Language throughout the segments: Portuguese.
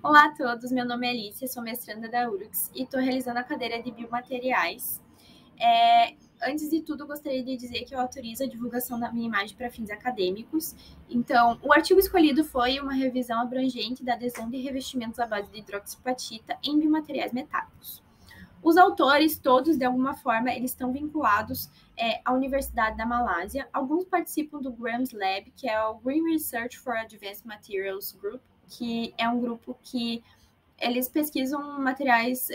Olá a todos, meu nome é Alicia, sou mestranda da URGS e estou realizando a cadeira de Biomateriais. Antes de tudo, gostaria de dizer que eu autorizo a divulgação da minha imagem para fins acadêmicos. Então, o artigo escolhido foi uma revisão abrangente da adesão de revestimentos à base de hidroxiapatita em biomateriais metálicos. Os autores, todos, de alguma forma, eles estão vinculados à Universidade da Malásia. Alguns participam do GRAMS Lab, que é o Green Research for Advanced Materials Group, que é um grupo que eles pesquisam materiais,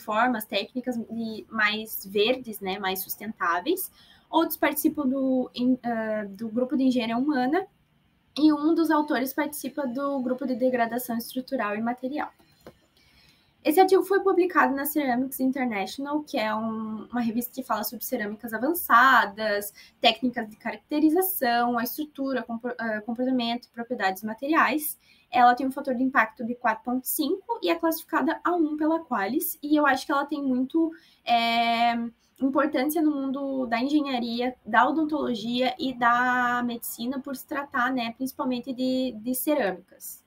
formas, técnicas mais verdes, né, mais sustentáveis. Outros participam do grupo de engenharia humana e um dos autores participa do grupo de degradação estrutural e material. Esse artigo foi publicado na Ceramics International, que é uma revista que fala sobre cerâmicas avançadas, técnicas de caracterização, a estrutura, comportamento e propriedades materiais. Ela tem um fator de impacto de 4,5 e é classificada a 1 pela Qualis, e eu acho que ela tem muito importância no mundo da engenharia, da odontologia e da medicina, por se tratar, né, principalmente de cerâmicas.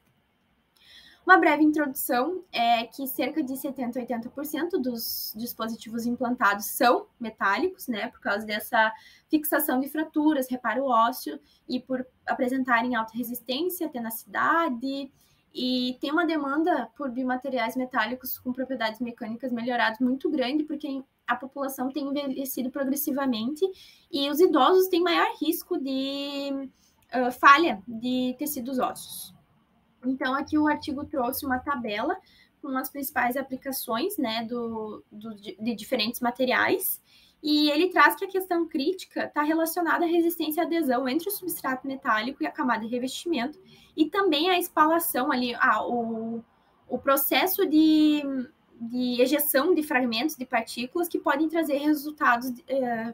Uma breve introdução é que cerca de 70% a 80% dos dispositivos implantados são metálicos, né, por causa dessa fixação de fraturas, reparo ósseo e por apresentarem alta resistência, tenacidade, e tem uma demanda por biomateriais metálicos com propriedades mecânicas melhoradas muito grande, porque a população tem envelhecido progressivamente e os idosos têm maior risco de falha de tecidos ósseos. Então, aqui o artigo trouxe uma tabela com as principais aplicações, né, de diferentes materiais, e ele traz que a questão crítica está relacionada à resistência à adesão entre o substrato metálico e a camada de revestimento, e também a espalação ali, o processo de ejeção de fragmentos de partículas que podem trazer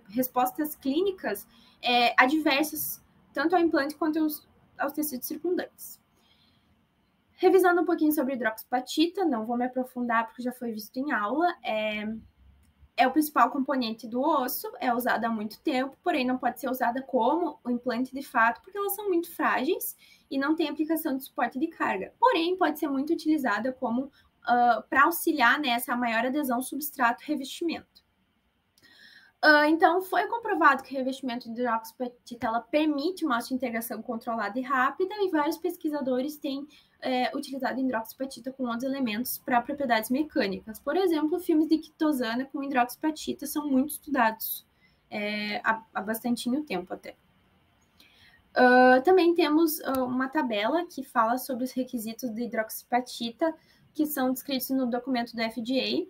respostas clínicas adversas, tanto ao implante quanto aos tecidos circundantes. Revisando um pouquinho sobre hidroxiapatita, não vou me aprofundar porque já foi visto em aula, é o principal componente do osso, é usada há muito tempo, porém não pode ser usada como o implante de fato, porque elas são muito frágeis e não tem aplicação de suporte de carga. Porém, pode ser muito utilizada como para auxiliar nessa maior adesão substrato-revestimento. Então, foi comprovado que o revestimento de hidroxiapatita ela permite uma osteointegração controlada e rápida, e vários pesquisadores têm utilizado hidroxiapatita com outros elementos para propriedades mecânicas. Por exemplo, filmes de quitosana com hidroxiapatita são muito estudados há bastantinho tempo até. Também temos uma tabela que fala sobre os requisitos de hidroxiapatita, que são descritos no documento do FDA,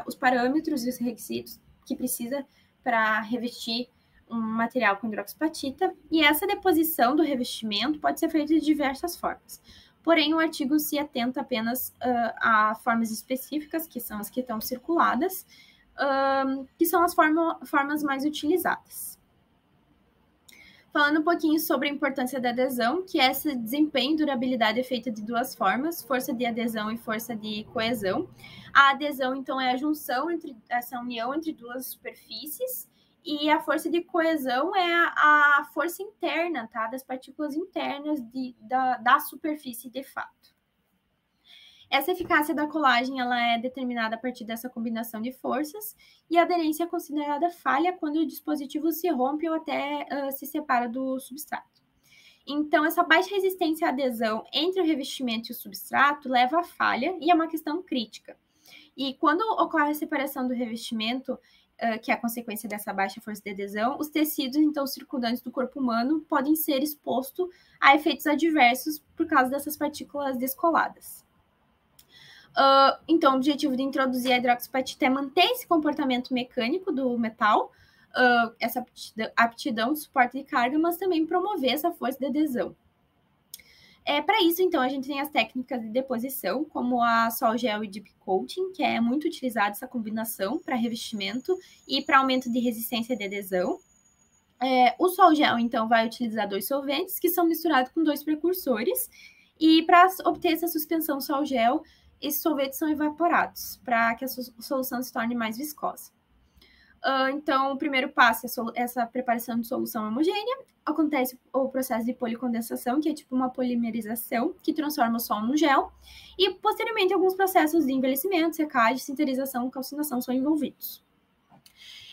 os parâmetros e os requisitos que precisa para revestir um material com hidroxiapatita, e essa deposição do revestimento pode ser feita de diversas formas. Porém, o artigo se atenta apenas a formas específicas, que são as que estão circuladas, que são as formas mais utilizadas. Falando um pouquinho sobre a importância da adesão, que esse desempenho e durabilidade é feita de duas formas, força de adesão e força de coesão. A adesão, então, é a junção essa união entre duas superfícies, e a força de coesão é a força interna, tá? Das partículas internas da superfície de fato. Essa eficácia da colagem ela é determinada a partir dessa combinação de forças, e a aderência é considerada falha quando o dispositivo se rompe ou até se separa do substrato. Então, essa baixa resistência à adesão entre o revestimento e o substrato leva à falha e é uma questão crítica. E quando ocorre a separação do revestimento, que é a consequência dessa baixa força de adesão, os tecidos, então, circundantes do corpo humano podem ser expostos a efeitos adversos por causa dessas partículas descoladas. Então, o objetivo de introduzir a hidroxiapatita é manter esse comportamento mecânico do metal, essa aptidão, suporte de carga, mas também promover essa força de adesão. Para isso, então, a gente tem as técnicas de deposição, como a sol gel e deep coating, que é muito utilizada essa combinação para revestimento e para aumento de resistência de adesão. O sol gel, então, vai utilizar 2 solventes que são misturados com 2 precursores, e para obter essa suspensão sol gel, esses solventes são evaporados para que a solução se torne mais viscosa. Então, o primeiro passo é essa preparação de solução homogênea. Acontece o processo de policondensação, que é tipo uma polimerização, que transforma o solo no gel. E, posteriormente, alguns processos de envelhecimento, secagem, sinterização e calcinação são envolvidos.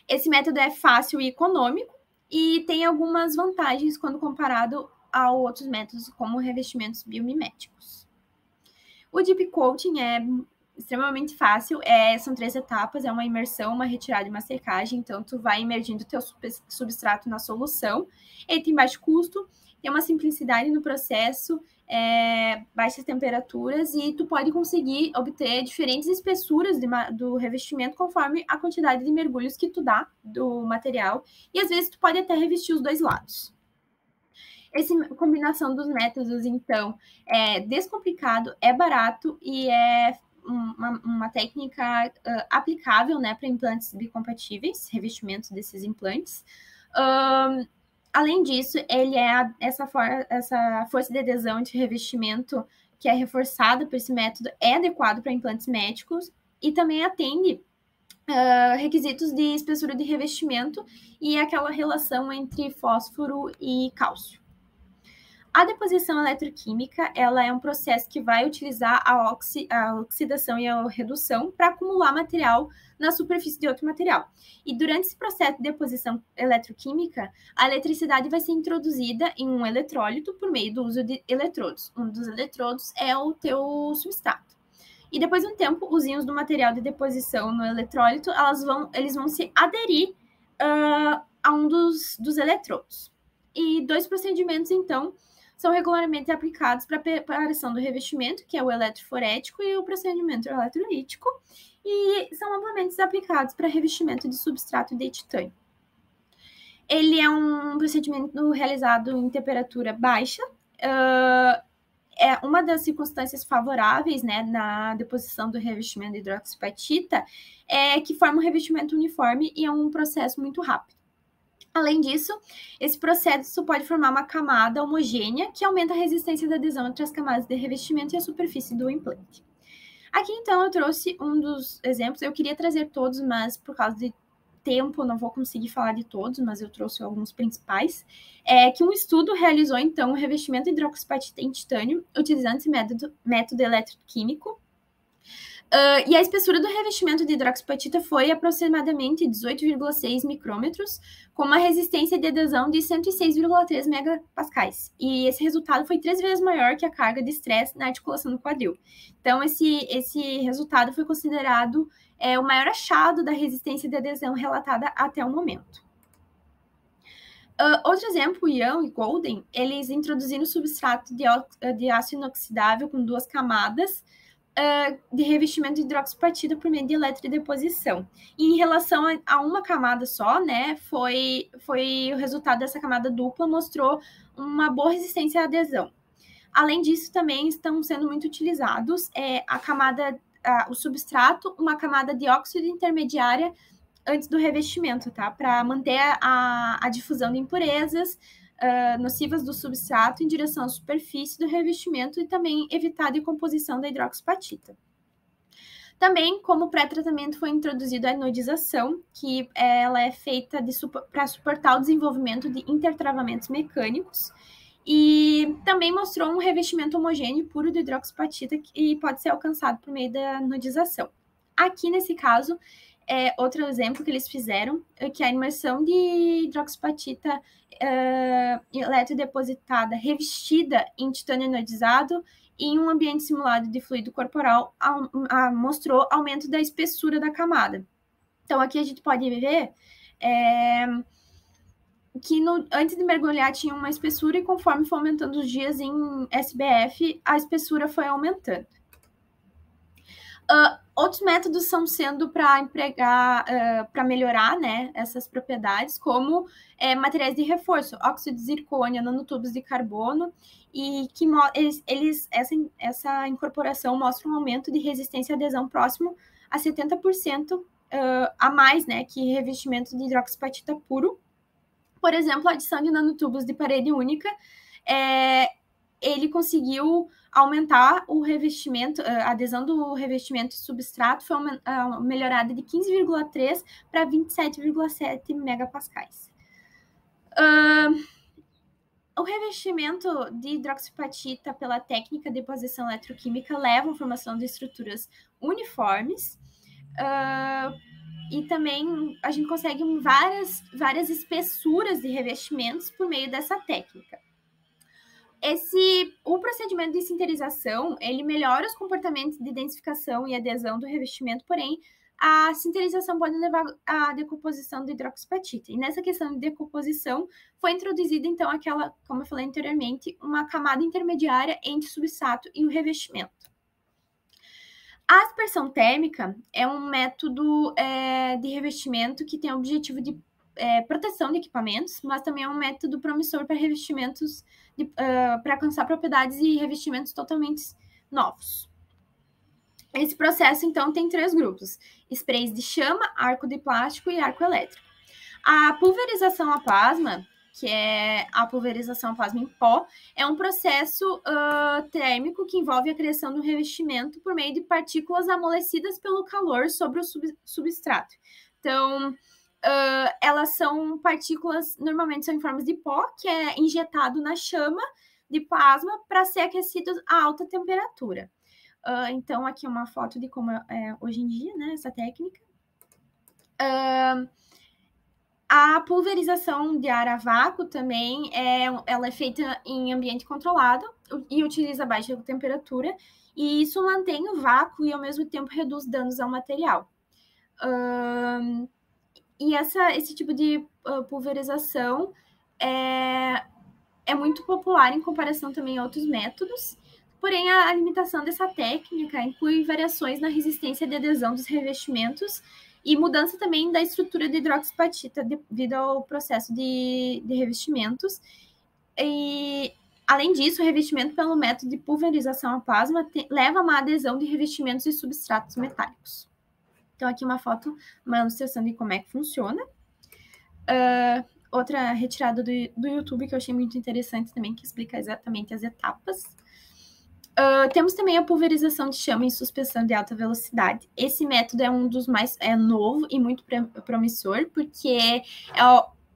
Esse método é fácil e econômico e tem algumas vantagens quando comparado a outros métodos, como revestimentos biomiméticos. O Deep Coating é extremamente fácil, são 3 etapas, é uma imersão, uma retirada e uma secagem, então tu vai imergindo o teu substrato na solução, ele tem baixo custo, tem uma simplicidade no processo, baixas temperaturas e tu pode conseguir obter diferentes espessuras do revestimento conforme a quantidade de mergulhos que tu dá do material e às vezes tu pode até revestir os 2 lados. Essa combinação dos métodos, então, é descomplicado, é barato e é uma técnica aplicável, né, para implantes bicompatíveis, revestimentos desses implantes. Além disso, ele é essa força de adesão de revestimento que é reforçada por esse método, é adequado para implantes médicos e também atende requisitos de espessura de revestimento e aquela relação entre fósforo e cálcio. A deposição eletroquímica, ela é um processo que vai utilizar a oxidação e a redução para acumular material na superfície de outro material. E durante esse processo de deposição eletroquímica, a eletricidade vai ser introduzida em um eletrólito por meio do uso de eletrodos. Um dos eletrodos é o teu substrato. E depois de um tempo, os íons do material de deposição no eletrólito, eles vão se aderir a um dos eletrodos. E 2 procedimentos, então, são regularmente aplicados para a preparação do revestimento, que é o eletroforético e o procedimento eletrolítico, e são amplamente aplicados para revestimento de substrato de titânio. Ele é um procedimento realizado em temperatura baixa, é uma das circunstâncias favoráveis, né, na deposição do revestimento de hidroxiapatita, é que forma um revestimento uniforme e é um processo muito rápido. Além disso, esse processo pode formar uma camada homogênea que aumenta a resistência da adesão entre as camadas de revestimento e a superfície do implante. Aqui, então, eu trouxe um dos exemplos. Eu queria trazer todos, mas por causa de tempo, não vou conseguir falar de todos, mas eu trouxe alguns principais. Que um estudo realizou, então, o revestimento de hidroxiapatita em titânio utilizando esse método eletroquímico. E a espessura do revestimento de hidroxiapatita foi aproximadamente 18,6 micrômetros, com uma resistência de adesão de 106,3 megapascais. E esse resultado foi 3 vezes maior que a carga de estresse na articulação do quadril. Então, esse resultado foi considerado o maior achado da resistência de adesão relatada até o momento. Outro exemplo, Young e Golden, eles introduziram substrato de aço inoxidável com 2 camadas, de revestimento de hidroxiapatita por meio de eletrodeposição. E em relação a uma camada só, né, foi o resultado dessa camada dupla, mostrou uma boa resistência à adesão. Além disso, também estão sendo muito utilizados o substrato, uma camada de óxido intermediária antes do revestimento, tá? Para manter a difusão de impurezas nocivas do substrato em direção à superfície do revestimento e também evitar a decomposição da hidroxiapatita. Também, como pré-tratamento, foi introduzida a anodização, que ela é feita para suportar o desenvolvimento de intertravamentos mecânicos e também mostrou um revestimento homogêneo puro de hidroxiapatita que pode ser alcançado por meio da anodização. Aqui, nesse caso, outro exemplo que eles fizeram, que é a imersão de hidroxiapatita eletrodepositada, revestida em titânio anodizado em um ambiente simulado de fluido corporal, mostrou aumento da espessura da camada. Então, aqui a gente pode ver que antes de mergulhar tinha uma espessura e conforme foi aumentando os dias em SBF, a espessura foi aumentando. Outros métodos estão sendo para melhorar, né, essas propriedades, como materiais de reforço, óxido de zircônio, nanotubos de carbono, e que essa incorporação mostra um aumento de resistência à adesão próximo a 70% a mais, né, que revestimento de hidroxiapatita puro. Por exemplo, a adição de nanotubos de parede única ele conseguiu aumentar o revestimento, a adesão do revestimento e substrato foi melhorada de 15,3 para 27,7 megapascais. O revestimento de hidroxiapatita pela técnica de deposição eletroquímica leva à formação de estruturas uniformes, e também a gente consegue várias espessuras de revestimentos por meio dessa técnica. O procedimento de sinterização, ele melhora os comportamentos de densificação e adesão do revestimento, porém, a sinterização pode levar à decomposição do hidroxiapatita. E nessa questão de decomposição, foi introduzida, então, aquela, como eu falei anteriormente, uma camada intermediária entre o substrato e o revestimento. A aspersão térmica é um método de revestimento que tem o objetivo de proteção de equipamentos, mas também é um método promissor para revestimentos, para alcançar propriedades e revestimentos totalmente novos. Esse processo, então, tem 3 grupos: sprays de chama, arco de plástico e arco elétrico. A pulverização a plasma, que é a pulverização a plasma em pó, é um processo térmico que envolve a criação de um revestimento por meio de partículas amolecidas pelo calor sobre o substrato. Então, elas são partículas, normalmente são em formas de pó, que é injetado na chama de plasma para ser aquecido a alta temperatura. Então, aqui é uma foto de como é hoje em dia, né, essa técnica. A pulverização de ar a vácuo também, ela é feita em ambiente controlado e utiliza baixa temperatura, e isso mantém o vácuo e, ao mesmo tempo, reduz danos ao material. E esse tipo de pulverização é muito popular em comparação também a outros métodos, porém a limitação dessa técnica inclui variações na resistência de adesão dos revestimentos e mudança também da estrutura de hidroxiapatita devido ao processo de revestimentos. E, além disso, o revestimento pelo método de pulverização a plasma leva a uma adesão de revestimentos e substratos metálicos. Então, aqui uma foto, uma ilustração de como é que funciona. Outra retirada do YouTube que eu achei muito interessante também, que explica exatamente as etapas. Temos também a pulverização de chama em suspensão de alta velocidade. Esse método é um dos mais novo e muito promissor, porque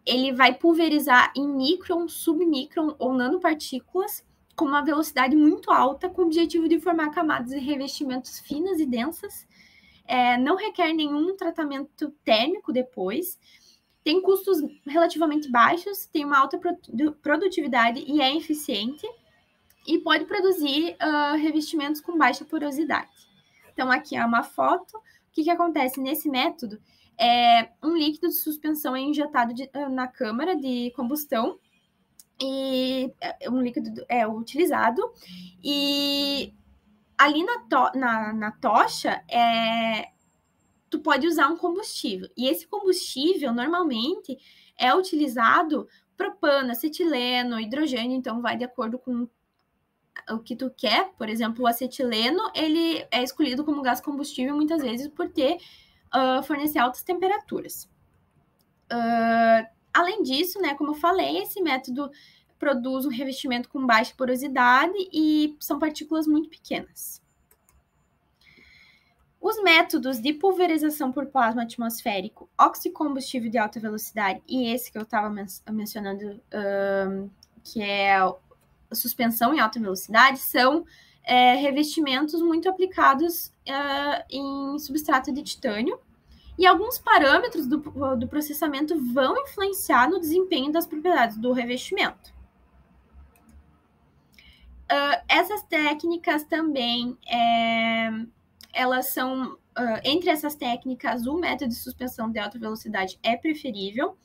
ele vai pulverizar em micron, submicron ou nanopartículas com uma velocidade muito alta, com o objetivo de formar camadas de revestimentos finas e densas. Não requer nenhum tratamento térmico depois. Tem custos relativamente baixos, tem uma alta produtividade e é eficiente. E pode produzir revestimentos com baixa porosidade. Então, aqui é uma foto. O que acontece nesse método? Um líquido de suspensão é injetado na câmara de combustão e um líquido é utilizado. E ali na tocha, tu pode usar um combustível. E esse combustível, normalmente, é utilizado propano, acetileno, hidrogênio. Então, vai de acordo com o que tu quer. Por exemplo, o acetileno, ele é escolhido como gás combustível muitas vezes por fornecer altas temperaturas. Além disso, né, como eu falei, esse método produz um revestimento com baixa porosidade e são partículas muito pequenas. Os métodos de pulverização por plasma atmosférico, oxicombustível de alta velocidade e esse que eu estava mencionando, que é suspensão em alta velocidade, são revestimentos muito aplicados em substrato de titânio, e alguns parâmetros do processamento vão influenciar no desempenho das propriedades do revestimento. Essas técnicas também, elas são, entre essas técnicas, o método de suspensão de alta velocidade é preferível,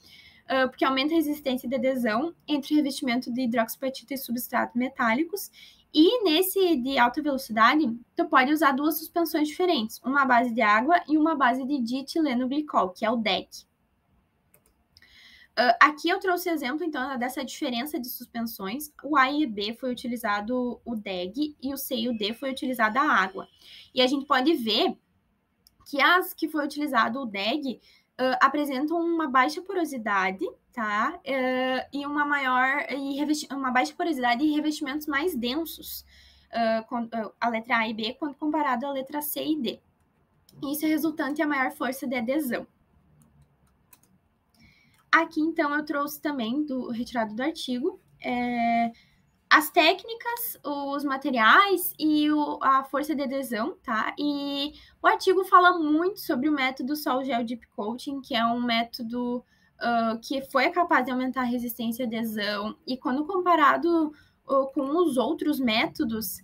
porque aumenta a resistência de adesão entre revestimento de hidroxiapatita e substratos metálicos. E nesse de alta velocidade, tu pode usar 2 suspensões diferentes, uma à base de água e uma à base de dietileno-glicol, que é o DEG. Aqui eu trouxe exemplo, então, dessa diferença de suspensões. O A e B foi utilizado o DEG e o C e o D foi utilizada a água. E a gente pode ver que as que foi utilizado o DEG apresentam uma baixa porosidade, tá? E uma baixa porosidade e revestimentos mais densos, a letra A e B, quando comparado à letra C e D. Isso é resultante a maior força de adesão. Aqui, então, eu trouxe também, retirado do artigo, as técnicas, os materiais e a força de adesão, tá? E o artigo fala muito sobre o método Sol Gel Deep Coating, que é um método que foi capaz de aumentar a resistência à adesão. E quando comparado com os outros métodos,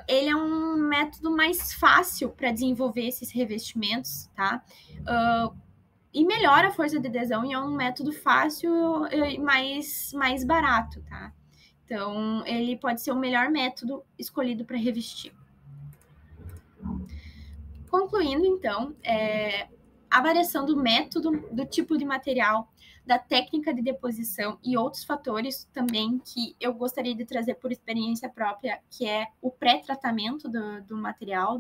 ele é um método mais fácil para desenvolver esses revestimentos, tá? E melhora a força de adesão e é um método fácil e mais barato, tá? Então, ele pode ser o melhor método escolhido para revestir. Concluindo, então, a variação do método, do tipo de material, da técnica de deposição e outros fatores também que eu gostaria de trazer por experiência própria, que é o pré-tratamento do material,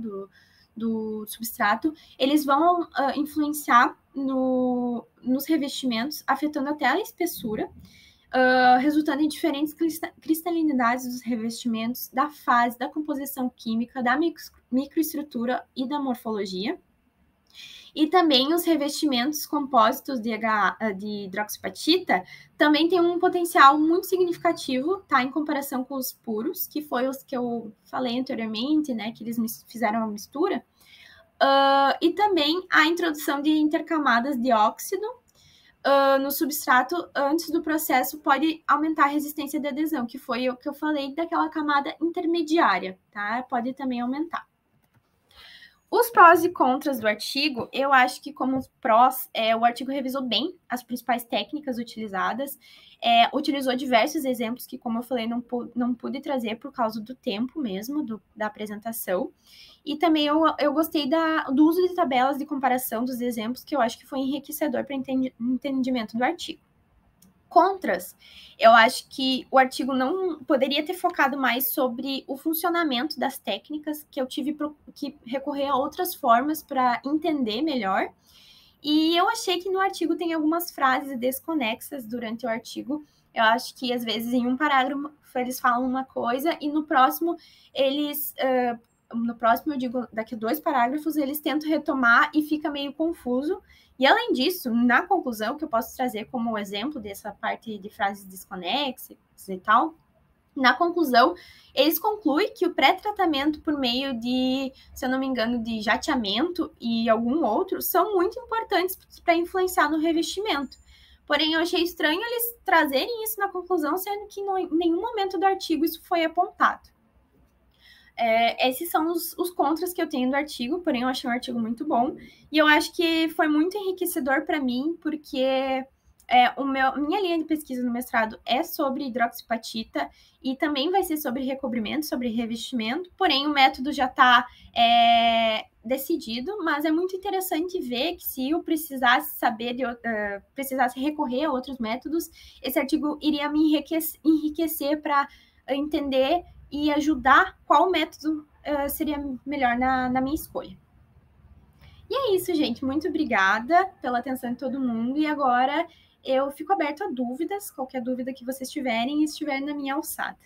do substrato, eles vão influenciar nos revestimentos, afetando até a espessura, resultando em diferentes cristalinidades dos revestimentos, da fase, da composição química, da microestrutura e da morfologia. E também os revestimentos compósitos de hidroxiapatita também têm um potencial muito significativo, tá, em comparação com os puros, que foi os que eu falei anteriormente, né, que eles fizeram a mistura. E também a introdução de intercamadas de óxido no substrato antes do processo pode aumentar a resistência de adesão, que foi o que eu falei daquela camada intermediária, tá? Pode também aumentar. Os prós e contras do artigo, eu acho que como prós, o artigo revisou bem as principais técnicas utilizadas, utilizou diversos exemplos que, como eu falei, não pude trazer por causa do tempo mesmo, da apresentação. E também eu gostei do uso de tabelas de comparação dos exemplos, que eu acho que foi enriquecedor para o entendimento do artigo. Contras, eu acho que o artigo não poderia ter focado mais sobre o funcionamento das técnicas, que eu tive que recorrer a outras formas para entender melhor. E eu achei que no artigo tem algumas frases desconexas durante o artigo. Eu acho que, às vezes, em um parágrafo eles falam uma coisa e no próximo eu digo, daqui a 2 parágrafos, eles tentam retomar e fica meio confuso. E, além disso, na conclusão, que eu posso trazer como exemplo dessa parte de frases desconexas e tal, na conclusão, eles concluem que o pré-tratamento por meio de, se eu não me engano, de jateamento e algum outro, são muito importantes para influenciar no revestimento. Porém, eu achei estranho eles trazerem isso na conclusão, sendo que em nenhum momento do artigo isso foi apontado. Esses são os contras que eu tenho do artigo, porém eu achei um artigo muito bom. E eu acho que foi muito enriquecedor para mim, porque minha linha de pesquisa no mestrado é sobre hidroxiapatita e também vai ser sobre recobrimento, sobre revestimento, porém o método já está decidido, mas é muito interessante ver que se eu precisasse precisasse recorrer a outros métodos, esse artigo iria me enriquecer para entender e ajudar qual método seria melhor na minha escolha. E é isso, gente. Muito obrigada pela atenção de todo mundo. E agora eu fico aberto a dúvidas, qualquer dúvida que vocês tiverem e estiverem na minha alçada.